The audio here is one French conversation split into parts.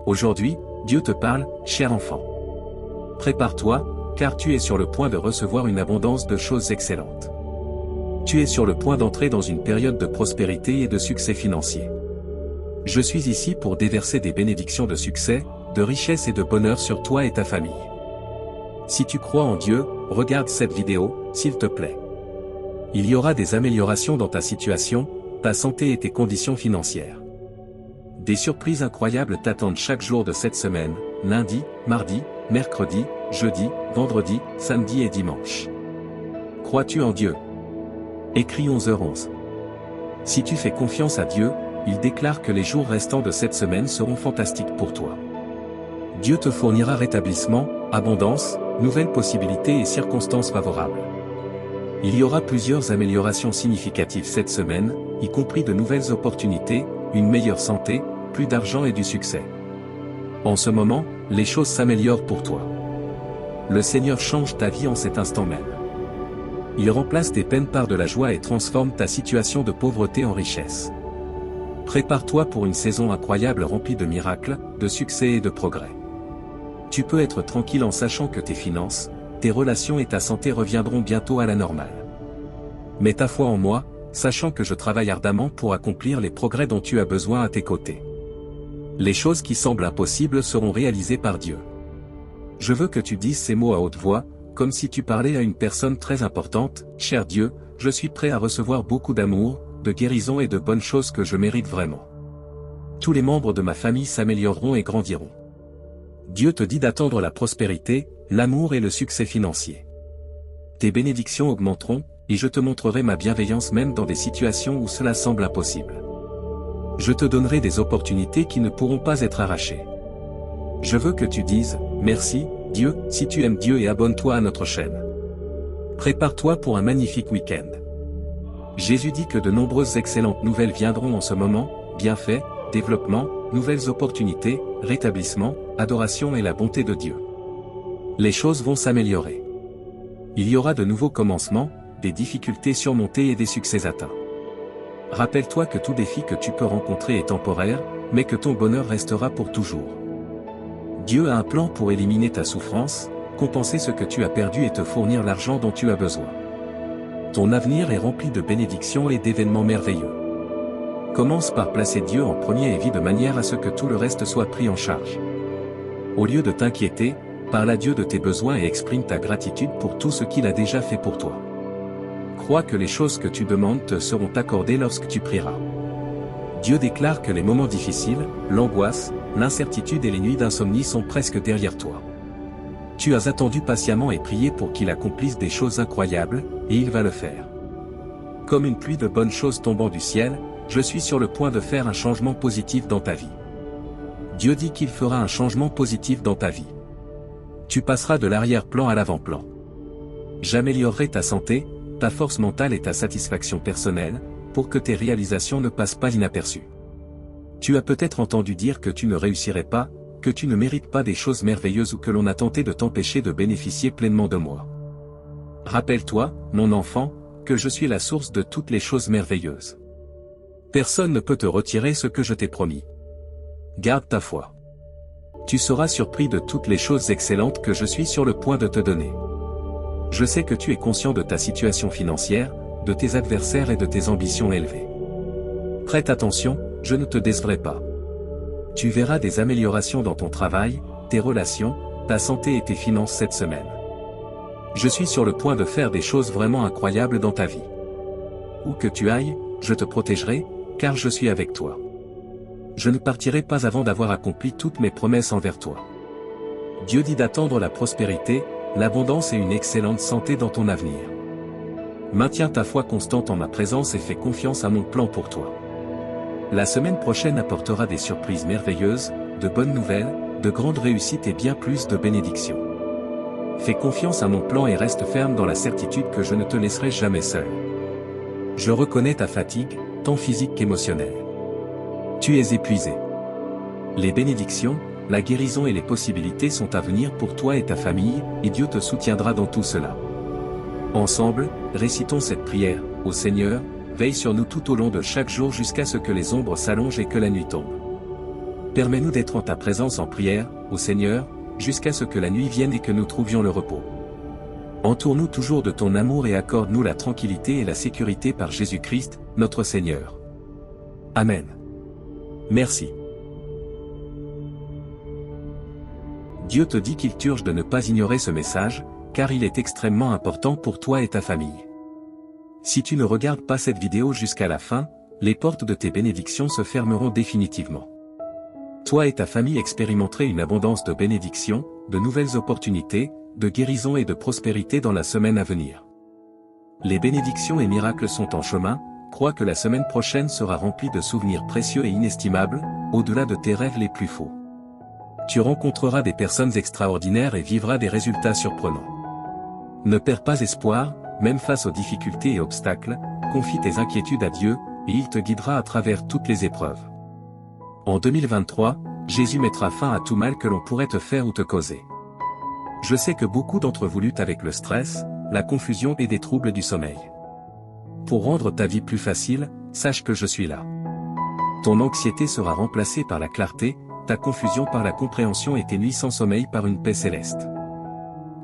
Aujourd'hui, Dieu te parle, cher enfant. Prépare-toi, car tu es sur le point de recevoir une abondance de choses excellentes. Tu es sur le point d'entrer dans une période de prospérité et de succès financier. Je suis ici pour déverser des bénédictions de succès, de richesse et de bonheur sur toi et ta famille. Si tu crois en Dieu, regarde cette vidéo, s'il te plaît. Il y aura des améliorations dans ta situation, ta santé et tes conditions financières. Des surprises incroyables t'attendent chaque jour de cette semaine, lundi, mardi, mercredi, jeudi, vendredi, samedi et dimanche. Crois-tu en Dieu? Écris 11h11. Si tu fais confiance à Dieu, il déclare que les jours restants de cette semaine seront fantastiques pour toi. Dieu te fournira rétablissement, abondance, nouvelles possibilités et circonstances favorables. Il y aura plusieurs améliorations significatives cette semaine, y compris de nouvelles opportunités, une meilleure santé, plus d'argent et du succès. En ce moment, les choses s'améliorent pour toi. Le Seigneur change ta vie en cet instant même. Il remplace tes peines par de la joie et transforme ta situation de pauvreté en richesse. Prépare-toi pour une saison incroyable remplie de miracles, de succès et de progrès. Tu peux être tranquille en sachant que tes finances, tes relations et ta santé reviendront bientôt à la normale. Mets ta foi en moi, sachant que je travaille ardemment pour accomplir les progrès dont tu as besoin à tes côtés. Les choses qui semblent impossibles seront réalisées par Dieu. Je veux que tu dises ces mots à haute voix, comme si tu parlais à une personne très importante. Cher Dieu, je suis prêt à recevoir beaucoup d'amour, de guérison et de bonnes choses que je mérite vraiment. Tous les membres de ma famille s'amélioreront et grandiront. Dieu te dit d'attendre la prospérité, l'amour et le succès financier. Tes bénédictions augmenteront, et je te montrerai ma bienveillance même dans des situations où cela semble impossible. Je te donnerai des opportunités qui ne pourront pas être arrachées. Je veux que tu dises « Merci, Dieu » si tu aimes Dieu et abonne-toi à notre chaîne. Prépare-toi pour un magnifique week-end. Jésus dit que de nombreuses excellentes nouvelles viendront en ce moment, bienfaits, développement, nouvelles opportunités, rétablissement, adoration et la bonté de Dieu. Les choses vont s'améliorer. Il y aura de nouveaux commencements, des difficultés surmontées et des succès atteints. Rappelle-toi que tout défi que tu peux rencontrer est temporaire, mais que ton bonheur restera pour toujours. Dieu a un plan pour éliminer ta souffrance, compenser ce que tu as perdu et te fournir l'argent dont tu as besoin. Ton avenir est rempli de bénédictions et d'événements merveilleux. Commence par placer Dieu en premier et vis de manière à ce que tout le reste soit pris en charge. Au lieu de t'inquiéter, parle à Dieu de tes besoins et exprime ta gratitude pour tout ce qu'il a déjà fait pour toi. Crois que les choses que tu demandes te seront accordées lorsque tu prieras. Dieu déclare que les moments difficiles, l'angoisse, l'incertitude et les nuits d'insomnie sont presque derrière toi. Tu as attendu patiemment et prié pour qu'il accomplisse des choses incroyables, et il va le faire. Comme une pluie de bonnes choses tombant du ciel, je suis sur le point de faire un changement positif dans ta vie. Dieu dit qu'il fera un changement positif dans ta vie. Tu passeras de l'arrière-plan à l'avant-plan. J'améliorerai ta santé, ta force mentale et ta satisfaction personnelle, pour que tes réalisations ne passent pas inaperçues. Tu as peut-être entendu dire que tu ne réussirais pas, que tu ne mérites pas des choses merveilleuses ou que l'on a tenté de t'empêcher de bénéficier pleinement de moi. Rappelle-toi, mon enfant, que je suis la source de toutes les choses merveilleuses. Personne ne peut te retirer ce que je t'ai promis. Garde ta foi. Tu seras surpris de toutes les choses excellentes que je suis sur le point de te donner. Je sais que tu es conscient de ta situation financière, de tes adversaires et de tes ambitions élevées. Prête attention, je ne te décevrai pas. Tu verras des améliorations dans ton travail, tes relations, ta santé et tes finances cette semaine. Je suis sur le point de faire des choses vraiment incroyables dans ta vie. Où que tu ailles, je te protégerai, car je suis avec toi. Je ne partirai pas avant d'avoir accompli toutes mes promesses envers toi. Dieu dit d'attendre la prospérité, l'abondance et une excellente santé dans ton avenir. Maintiens ta foi constante en ma présence et fais confiance à mon plan pour toi. La semaine prochaine apportera des surprises merveilleuses, de bonnes nouvelles, de grandes réussites et bien plus de bénédictions. Fais confiance à mon plan et reste ferme dans la certitude que je ne te laisserai jamais seul. Je reconnais ta fatigue, tant physique qu'émotionnelle. Tu es épuisé. Les bénédictions, la guérison et les possibilités sont à venir pour toi et ta famille, et Dieu te soutiendra dans tout cela. Ensemble, récitons cette prière. Ô Seigneur, veille sur nous tout au long de chaque jour jusqu'à ce que les ombres s'allongent et que la nuit tombe. Permets-nous d'être en ta présence en prière, ô Seigneur, jusqu'à ce que la nuit vienne et que nous trouvions le repos. Entoure-nous toujours de ton amour et accorde-nous la tranquillité et la sécurité par Jésus-Christ, notre Seigneur. Amen. Merci. Dieu te dit qu'il t'urge de ne pas ignorer ce message, car il est extrêmement important pour toi et ta famille. Si tu ne regardes pas cette vidéo jusqu'à la fin, les portes de tes bénédictions se fermeront définitivement. Toi et ta famille expérimenterez une abondance de bénédictions, de nouvelles opportunités, de guérison et de prospérité dans la semaine à venir. Les bénédictions et miracles sont en chemin, crois que la semaine prochaine sera remplie de souvenirs précieux et inestimables, au-delà de tes rêves les plus faux. Tu rencontreras des personnes extraordinaires et vivras des résultats surprenants. Ne perds pas espoir, même face aux difficultés et obstacles, confie tes inquiétudes à Dieu, et il te guidera à travers toutes les épreuves. En 2023, Jésus mettra fin à tout mal que l'on pourrait te faire ou te causer. Je sais que beaucoup d'entre vous luttent avec le stress, la confusion et des troubles du sommeil. Pour rendre ta vie plus facile, sache que je suis là. Ton anxiété sera remplacée par la clarté, ta confusion par la compréhension et tes nuits sans sommeil par une paix céleste.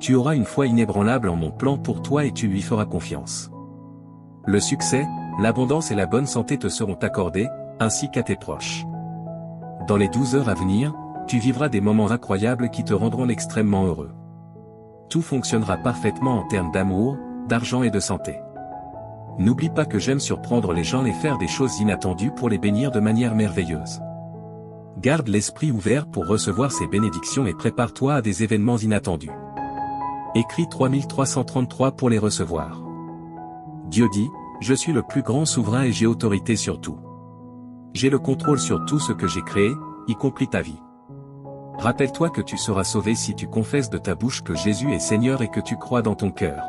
Tu auras une foi inébranlable en mon plan pour toi et tu lui feras confiance. Le succès, l'abondance et la bonne santé te seront accordés, ainsi qu'à tes proches. Dans les 12 heures à venir, tu vivras des moments incroyables qui te rendront extrêmement heureux. Tout fonctionnera parfaitement en termes d'amour, d'argent et de santé. N'oublie pas que j'aime surprendre les gens et faire des choses inattendues pour les bénir de manière merveilleuse. Garde l'esprit ouvert pour recevoir ces bénédictions et prépare-toi à des événements inattendus. Écris 3333 pour les recevoir. Dieu dit, je suis le plus grand souverain et j'ai autorité sur tout. J'ai le contrôle sur tout ce que j'ai créé, y compris ta vie. Rappelle-toi que tu seras sauvé si tu confesses de ta bouche que Jésus est Seigneur et que tu crois dans ton cœur.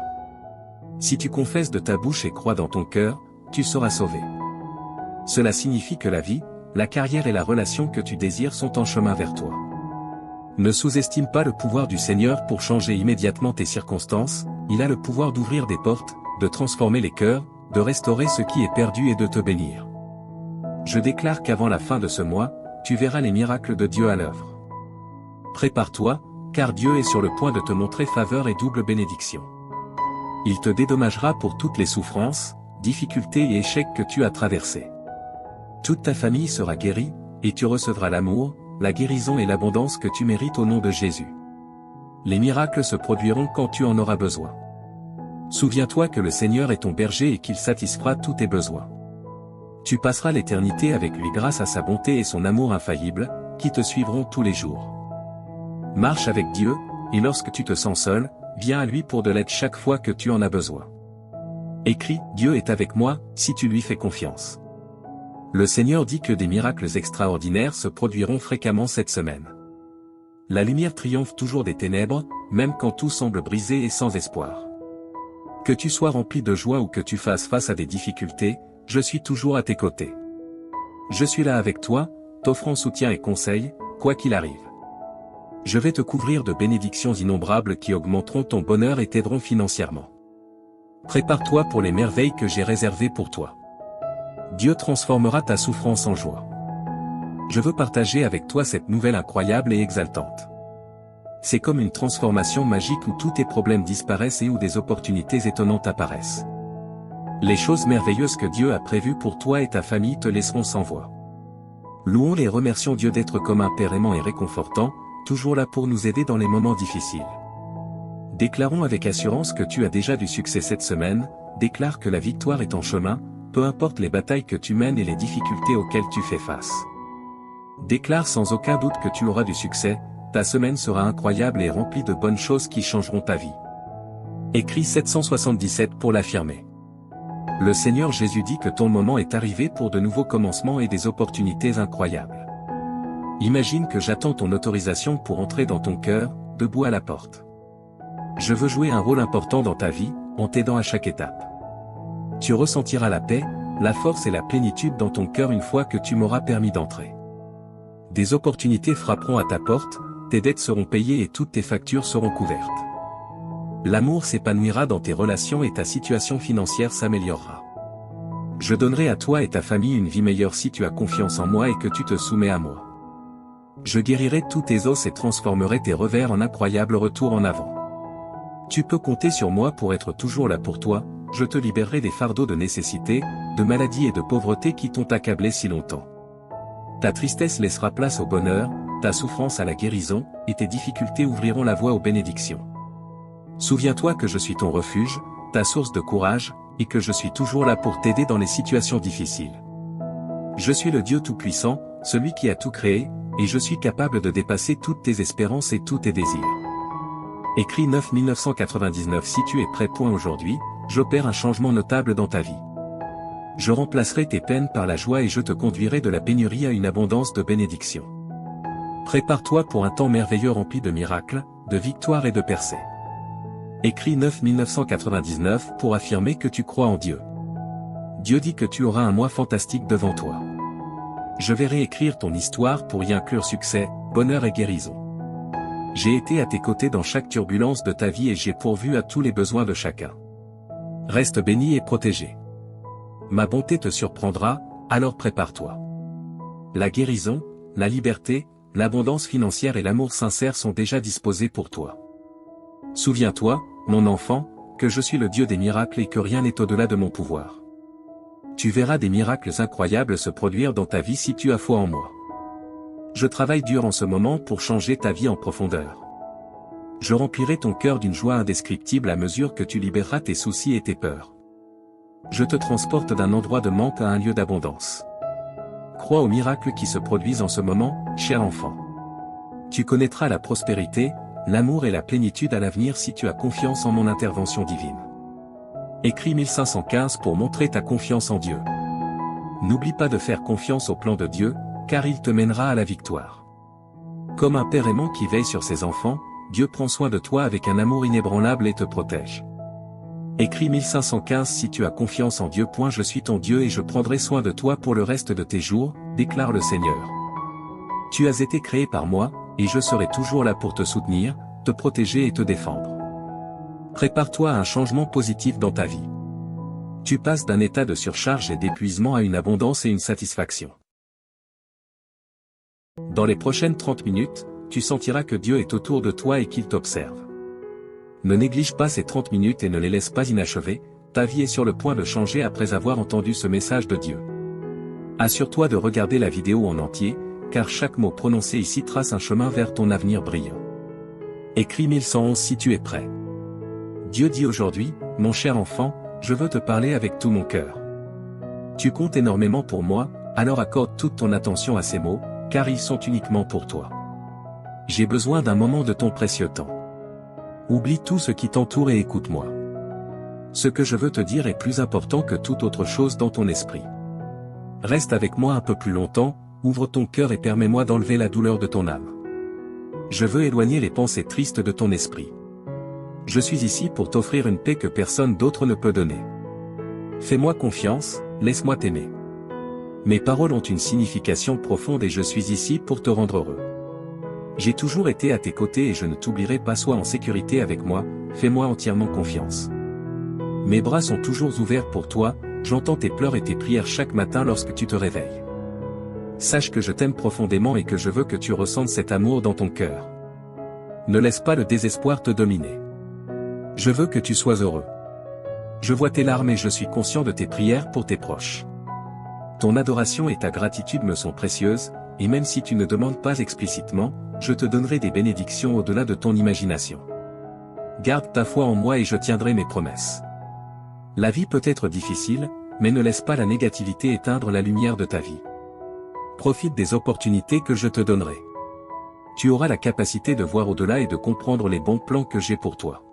Si tu confesses de ta bouche et crois dans ton cœur, tu seras sauvé. Cela signifie que la vie, la carrière et la relation que tu désires sont en chemin vers toi. Ne sous-estime pas le pouvoir du Seigneur pour changer immédiatement tes circonstances, il a le pouvoir d'ouvrir des portes, de transformer les cœurs, de restaurer ce qui est perdu et de te bénir. Je déclare qu'avant la fin de ce mois, tu verras les miracles de Dieu à l'œuvre. Prépare-toi, car Dieu est sur le point de te montrer faveur et double bénédiction. Il te dédommagera pour toutes les souffrances, difficultés et échecs que tu as traversés. Toute ta famille sera guérie, et tu recevras l'amour, la guérison et l'abondance que tu mérites au nom de Jésus. Les miracles se produiront quand tu en auras besoin. Souviens-toi que le Seigneur est ton berger et qu'il satisfera tous tes besoins. Tu passeras l'éternité avec lui grâce à sa bonté et son amour infaillible, qui te suivront tous les jours. Marche avec Dieu, et lorsque tu te sens seul, viens à lui pour de l'aide chaque fois que tu en as besoin. Écris, Dieu est avec moi, si tu lui fais confiance. Le Seigneur dit que des miracles extraordinaires se produiront fréquemment cette semaine. La lumière triomphe toujours des ténèbres, même quand tout semble brisé et sans espoir. Que tu sois rempli de joie ou que tu fasses face à des difficultés, je suis toujours à tes côtés. Je suis là avec toi, t'offrant soutien et conseil, quoi qu'il arrive. Je vais te couvrir de bénédictions innombrables qui augmenteront ton bonheur et t'aideront financièrement. Prépare-toi pour les merveilles que j'ai réservées pour toi. Dieu transformera ta souffrance en joie. Je veux partager avec toi cette nouvelle incroyable et exaltante. C'est comme une transformation magique où tous tes problèmes disparaissent et où des opportunités étonnantes apparaissent. Les choses merveilleuses que Dieu a prévues pour toi et ta famille te laisseront sans voix. Louons et remercions Dieu d'être comme un Père aimant et réconfortant, toujours là pour nous aider dans les moments difficiles. Déclarons avec assurance que tu as déjà du succès cette semaine, déclare que la victoire est en chemin, peu importe les batailles que tu mènes et les difficultés auxquelles tu fais face. Déclare sans aucun doute que tu auras du succès, ta semaine sera incroyable et remplie de bonnes choses qui changeront ta vie. Écris 777 pour l'affirmer. Le Seigneur Jésus dit que ton moment est arrivé pour de nouveaux commencements et des opportunités incroyables. Imagine que j'attends ton autorisation pour entrer dans ton cœur, debout à la porte. Je veux jouer un rôle important dans ta vie, en t'aidant à chaque étape. Tu ressentiras la paix, la force et la plénitude dans ton cœur une fois que tu m'auras permis d'entrer. Des opportunités frapperont à ta porte, tes dettes seront payées et toutes tes factures seront couvertes. L'amour s'épanouira dans tes relations et ta situation financière s'améliorera. Je donnerai à toi et ta famille une vie meilleure si tu as confiance en moi et que tu te soumets à moi. Je guérirai tous tes os et transformerai tes revers en incroyable retour en avant. Tu peux compter sur moi pour être toujours là pour toi, je te libérerai des fardeaux de nécessité, de maladie et de pauvreté qui t'ont accablé si longtemps. Ta tristesse laissera place au bonheur, ta souffrance à la guérison, et tes difficultés ouvriront la voie aux bénédictions. Souviens-toi que je suis ton refuge, ta source de courage, et que je suis toujours là pour t'aider dans les situations difficiles. Je suis le Dieu Tout-Puissant, celui qui a tout créé, et je suis capable de dépasser toutes tes espérances et tous tes désirs. Écrit 9-1999. Si tu es prêt. Aujourd'hui, j'opère un changement notable dans ta vie. Je remplacerai tes peines par la joie et je te conduirai de la pénurie à une abondance de bénédictions. Prépare-toi pour un temps merveilleux rempli de miracles, de victoires et de percées. Écrit 9-1999 pour affirmer que tu crois en Dieu. Dieu dit que tu auras un mois fantastique devant toi. Je vais réécrire ton histoire pour y inclure succès, bonheur et guérison. J'ai été à tes côtés dans chaque turbulence de ta vie et j'ai pourvu à tous les besoins de chacun. Reste béni et protégé. Ma bonté te surprendra, alors prépare-toi. La guérison, la liberté, l'abondance financière et l'amour sincère sont déjà disposés pour toi. Souviens-toi, mon enfant, que je suis le Dieu des miracles et que rien n'est au-delà de mon pouvoir. Tu verras des miracles incroyables se produire dans ta vie si tu as foi en moi. Je travaille dur en ce moment pour changer ta vie en profondeur. Je remplirai ton cœur d'une joie indescriptible à mesure que tu libéreras tes soucis et tes peurs. Je te transporte d'un endroit de manque à un lieu d'abondance. Crois aux miracles qui se produisent en ce moment, cher enfant. Tu connaîtras la prospérité, l'amour et la plénitude à l'avenir si tu as confiance en mon intervention divine. Écrit 1515 pour montrer ta confiance en Dieu. N'oublie pas de faire confiance au plan de Dieu, car il te mènera à la victoire. Comme un père aimant qui veille sur ses enfants, Dieu prend soin de toi avec un amour inébranlable et te protège. Écrit 1515 Si tu as confiance en Dieu. Je suis ton Dieu et je prendrai soin de toi pour le reste de tes jours, déclare le Seigneur. Tu as été créé par moi, et je serai toujours là pour te soutenir, te protéger et te défendre. Prépare-toi à un changement positif dans ta vie. Tu passes d'un état de surcharge et d'épuisement à une abondance et une satisfaction. Dans les prochaines 30 minutes, tu sentiras que Dieu est autour de toi et qu'il t'observe. Ne néglige pas ces 30 minutes et ne les laisse pas inachevées, ta vie est sur le point de changer après avoir entendu ce message de Dieu. Assure-toi de regarder la vidéo en entier, car chaque mot prononcé ici trace un chemin vers ton avenir brillant. Écrit 1111 Si tu es prêt. Dieu dit aujourd'hui, mon cher enfant, je veux te parler avec tout mon cœur. Tu comptes énormément pour moi, alors accorde toute ton attention à ces mots, car ils sont uniquement pour toi. J'ai besoin d'un moment de ton précieux temps. Oublie tout ce qui t'entoure et écoute-moi. Ce que je veux te dire est plus important que toute autre chose dans ton esprit. Reste avec moi un peu plus longtemps, ouvre ton cœur et permets-moi d'enlever la douleur de ton âme. Je veux éloigner les pensées tristes de ton esprit. Je suis ici pour t'offrir une paix que personne d'autre ne peut donner. Fais-moi confiance, laisse-moi t'aimer. Mes paroles ont une signification profonde et je suis ici pour te rendre heureux. J'ai toujours été à tes côtés et je ne t'oublierai pas. Sois en sécurité avec moi, fais-moi entièrement confiance. Mes bras sont toujours ouverts pour toi, j'entends tes pleurs et tes prières chaque matin lorsque tu te réveilles. Sache que je t'aime profondément et que je veux que tu ressentes cet amour dans ton cœur. Ne laisse pas le désespoir te dominer. Je veux que tu sois heureux. Je vois tes larmes et je suis conscient de tes prières pour tes proches. Ton adoration et ta gratitude me sont précieuses, et même si tu ne demandes pas explicitement, je te donnerai des bénédictions au-delà de ton imagination. Garde ta foi en moi et je tiendrai mes promesses. La vie peut être difficile, mais ne laisse pas la négativité éteindre la lumière de ta vie. Profite des opportunités que je te donnerai. Tu auras la capacité de voir au-delà et de comprendre les bons plans que j'ai pour toi.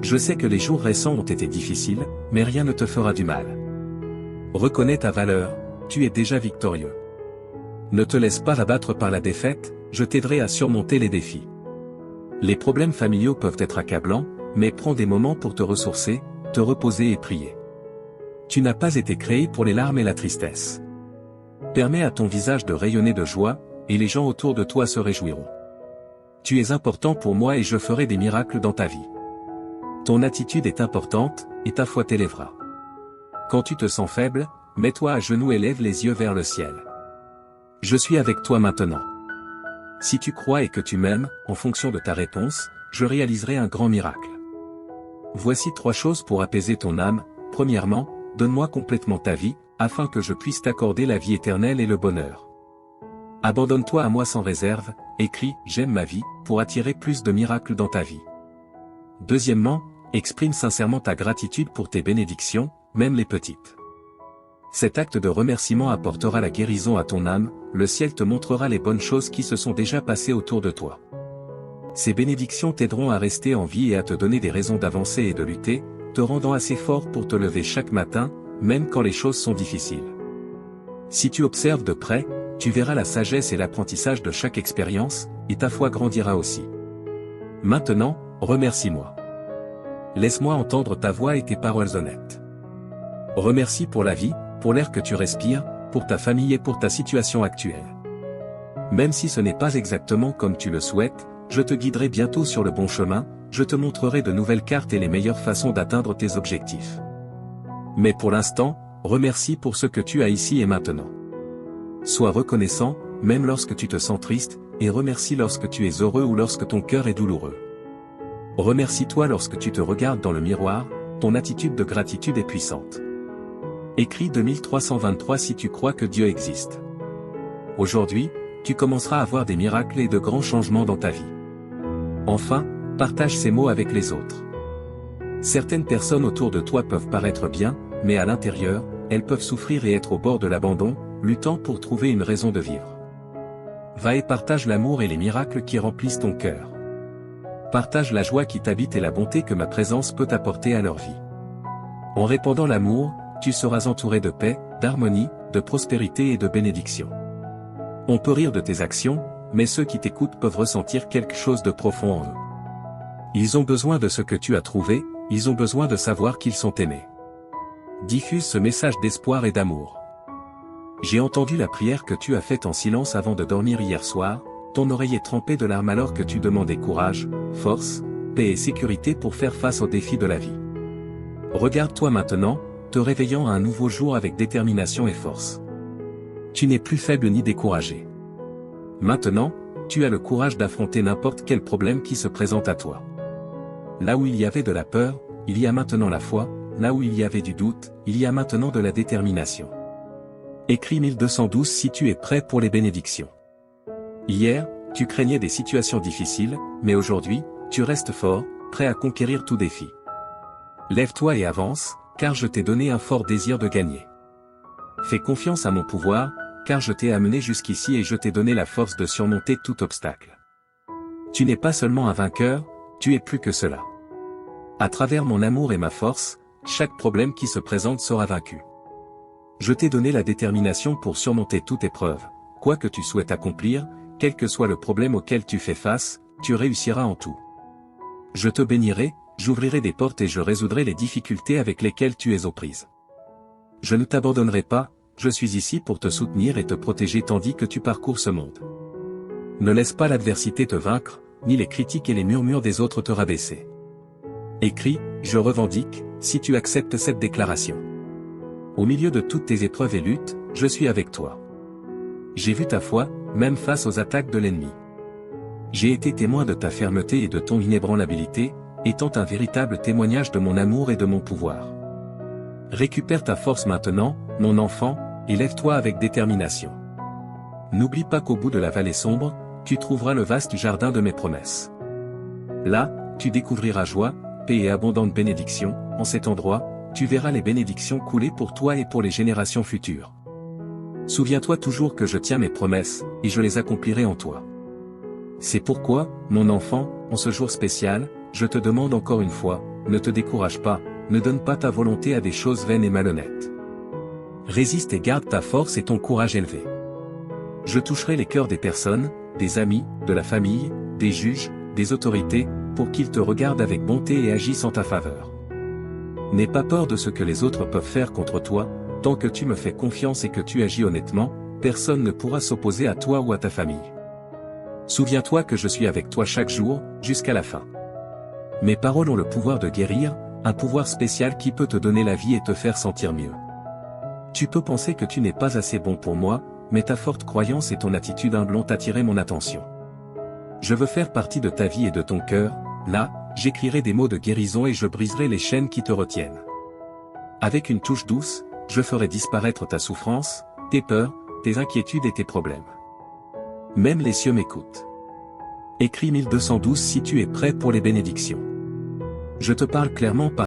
Je sais que les jours récents ont été difficiles, mais rien ne te fera du mal. Reconnais ta valeur, tu es déjà victorieux. Ne te laisse pas abattre par la défaite, je t'aiderai à surmonter les défis. Les problèmes familiaux peuvent être accablants, mais prends des moments pour te ressourcer, te reposer et prier. Tu n'as pas été créé pour les larmes et la tristesse. Permets à ton visage de rayonner de joie, et les gens autour de toi se réjouiront. Tu es important pour moi et je ferai des miracles dans ta vie. Ton attitude est importante, et ta foi t'élèvera. Quand tu te sens faible, mets-toi à genoux et lève les yeux vers le ciel. Je suis avec toi maintenant. Si tu crois et que tu m'aimes, en fonction de ta réponse, je réaliserai un grand miracle. Voici 3 choses pour apaiser ton âme. Premièrement, donne-moi complètement ta vie, afin que je puisse t'accorder la vie éternelle et le bonheur. Abandonne-toi à moi sans réserve, écris « J'aime ma vie » pour attirer plus de miracles dans ta vie. Deuxièmement, exprime sincèrement ta gratitude pour tes bénédictions, même les petites. Cet acte de remerciement apportera la guérison à ton âme, le ciel te montrera les bonnes choses qui se sont déjà passées autour de toi. Ces bénédictions t'aideront à rester en vie et à te donner des raisons d'avancer et de lutter, te rendant assez fort pour te lever chaque matin, même quand les choses sont difficiles. Si tu observes de près, tu verras la sagesse et l'apprentissage de chaque expérience, et ta foi grandira aussi. Maintenant, remercie-moi. Laisse-moi entendre ta voix et tes paroles honnêtes. Remercie pour la vie, pour l'air que tu respires, pour ta famille et pour ta situation actuelle. Même si ce n'est pas exactement comme tu le souhaites, je te guiderai bientôt sur le bon chemin, je te montrerai de nouvelles cartes et les meilleures façons d'atteindre tes objectifs. Mais pour l'instant, remercie pour ce que tu as ici et maintenant. Sois reconnaissant, même lorsque tu te sens triste, et remercie lorsque tu es heureux ou lorsque ton cœur est douloureux. Remercie-toi lorsque tu te regardes dans le miroir, ton attitude de gratitude est puissante. Écris 2323 si tu crois que Dieu existe. Aujourd'hui, tu commenceras à voir des miracles et de grands changements dans ta vie. Enfin, partage ces mots avec les autres. Certaines personnes autour de toi peuvent paraître bien, mais à l'intérieur, elles peuvent souffrir et être au bord de l'abandon, luttant pour trouver une raison de vivre. Va et partage l'amour et les miracles qui remplissent ton cœur. Partage la joie qui t'habite et la bonté que ma présence peut apporter à leur vie. En répandant l'amour, tu seras entouré de paix, d'harmonie, de prospérité et de bénédiction. On peut rire de tes actions, mais ceux qui t'écoutent peuvent ressentir quelque chose de profond en eux. Ils ont besoin de ce que tu as trouvé, ils ont besoin de savoir qu'ils sont aimés. Diffuse ce message d'espoir et d'amour. J'ai entendu la prière que tu as faite en silence avant de dormir hier soir, ton oreille est trempée de larmes alors que tu demandais courage, force, paix et sécurité pour faire face aux défis de la vie. Regarde-toi maintenant, te réveillant à un nouveau jour avec détermination et force. Tu n'es plus faible ni découragé. Maintenant, tu as le courage d'affronter n'importe quel problème qui se présente à toi. Là où il y avait de la peur, il y a maintenant la foi, là où il y avait du doute, il y a maintenant de la détermination. Écris 1212 si tu es prêt pour les bénédictions. Hier, tu craignais des situations difficiles, mais aujourd'hui, tu restes fort, prêt à conquérir tout défi. Lève-toi et avance, car je t'ai donné un fort désir de gagner. Fais confiance à mon pouvoir, car je t'ai amené jusqu'ici et je t'ai donné la force de surmonter tout obstacle. Tu n'es pas seulement un vainqueur, tu es plus que cela. À travers mon amour et ma force, chaque problème qui se présente sera vaincu. Je t'ai donné la détermination pour surmonter toute épreuve, quoi que tu souhaites accomplir, quel que soit le problème auquel tu fais face, tu réussiras en tout. Je te bénirai, j'ouvrirai des portes et je résoudrai les difficultés avec lesquelles tu es aux prises. Je ne t'abandonnerai pas, je suis ici pour te soutenir et te protéger tandis que tu parcours ce monde. Ne laisse pas l'adversité te vaincre, ni les critiques et les murmures des autres te rabaisser. Écris, je revendique, si tu acceptes cette déclaration. Au milieu de toutes tes épreuves et luttes, je suis avec toi. J'ai vu ta foi, même face aux attaques de l'ennemi. J'ai été témoin de ta fermeté et de ton inébranlabilité, étant un véritable témoignage de mon amour et de mon pouvoir. Récupère ta force maintenant, mon enfant, et lève-toi avec détermination. N'oublie pas qu'au bout de la vallée sombre, tu trouveras le vaste jardin de mes promesses. Là, tu découvriras joie, paix et abondante bénédiction, en cet endroit, tu verras les bénédictions couler pour toi et pour les générations futures. Souviens-toi toujours que je tiens mes promesses, et je les accomplirai en toi. C'est pourquoi, mon enfant, en ce jour spécial, je te demande encore une fois, ne te décourage pas, ne donne pas ta volonté à des choses vaines et malhonnêtes. Résiste et garde ta force et ton courage élevé. Je toucherai les cœurs des personnes, des amis, de la famille, des juges, des autorités, pour qu'ils te regardent avec bonté et agissent en ta faveur. N'aie pas peur de ce que les autres peuvent faire contre toi, tant que tu me fais confiance et que tu agis honnêtement, personne ne pourra s'opposer à toi ou à ta famille. Souviens-toi que je suis avec toi chaque jour, jusqu'à la fin. Mes paroles ont le pouvoir de guérir, un pouvoir spécial qui peut te donner la vie et te faire sentir mieux. Tu peux penser que tu n'es pas assez bon pour moi, mais ta forte croyance et ton attitude humble ont attiré mon attention. Je veux faire partie de ta vie et de ton cœur, là, j'écrirai des mots de guérison et je briserai les chaînes qui te retiennent. Avec une touche douce, je ferai disparaître ta souffrance, tes peurs, tes inquiétudes et tes problèmes. Même les cieux m'écoutent. Écris 1212 si tu es prêt pour les bénédictions. Je te parle clairement par